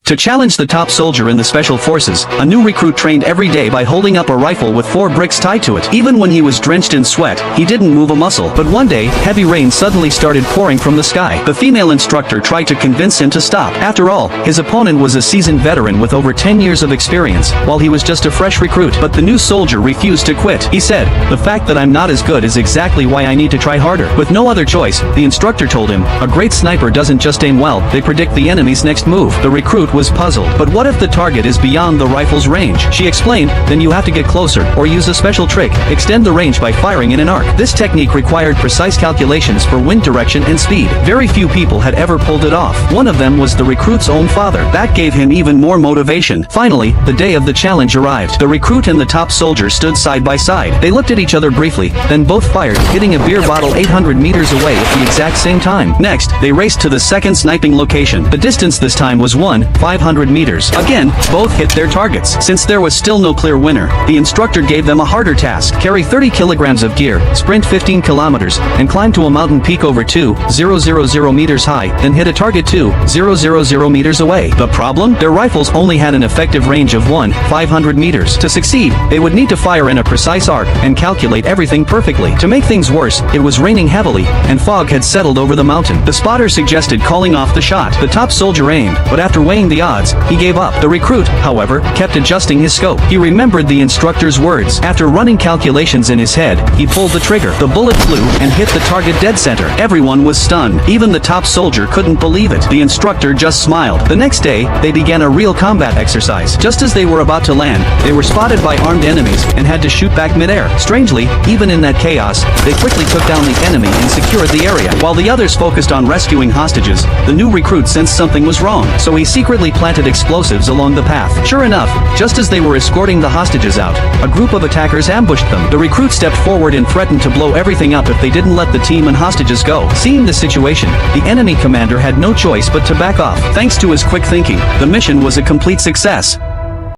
To challenge the top soldier in the special forces, a new recruit trained every day by holding up a rifle with 4 bricks tied to it. Even when he was drenched in sweat, he didn't move a muscle. But one day, heavy rain suddenly started pouring from the sky. The female instructor tried to convince him to stop. After all, his opponent was a seasoned veteran with over 10 years of experience, while he was just a fresh recruit. But the new soldier refused to quit. He said, "The fact that I'm not as good is exactly why I need to try harder." With no other choice, the instructor told him, "A great sniper doesn't just aim well, they predict the enemy's next move." The recruit was puzzled. But what if the target is beyond the rifle's range? She explained, "Then you have to get closer, or use a special trick, extend the range by firing in an arc." This technique required precise calculations for wind direction and speed. Very few people had ever pulled it off. One of them was the recruit's own father. That gave him even more motivation. Finally, the day of the challenge arrived. The recruit and the top soldier stood side by side. They looked at each other briefly, then both fired, hitting a beer bottle 800 meters away at the exact same time. Next, they raced to the second sniping location. The distance this time was 500 meters. Again, both hit their targets. Since there was still no clear winner, the instructor gave them a harder task. Carry 30 kilograms of gear, sprint 15 kilometers, and climb to a mountain peak over 2,000 meters high, then hit a target 2,000 meters away. The problem? Their rifles only had an effective range of 500 meters. To succeed, they would need to fire in a precise arc and calculate everything perfectly. To make things worse, it was raining heavily, and fog had settled over the mountain. The spotter suggested calling off the shot. The top soldier aimed, but after weighing the odds, he gave up. The recruit, however, kept adjusting his scope. He remembered the instructor's words. After running calculations in his head, he pulled the trigger. The bullet flew and hit the target dead center. Everyone was stunned. Even the top soldier couldn't believe it. The instructor just smiled. The next day, they began a real combat exercise. Just as they were about to land, they were spotted by armed enemies and had to shoot back midair. Strangely, even in that chaos, they quickly took down the enemy and secured the area. While the others focused on rescuing hostages, the new recruit sensed something was wrong, so he secretly planted explosives along the path. Sure enough, just as they were escorting the hostages out, a group of attackers ambushed them. The recruit stepped forward and threatened to blow everything up if they didn't let the team and hostages go. Seeing the situation, the enemy commander had no choice but to back off. Thanks to his quick thinking, the mission was a complete success.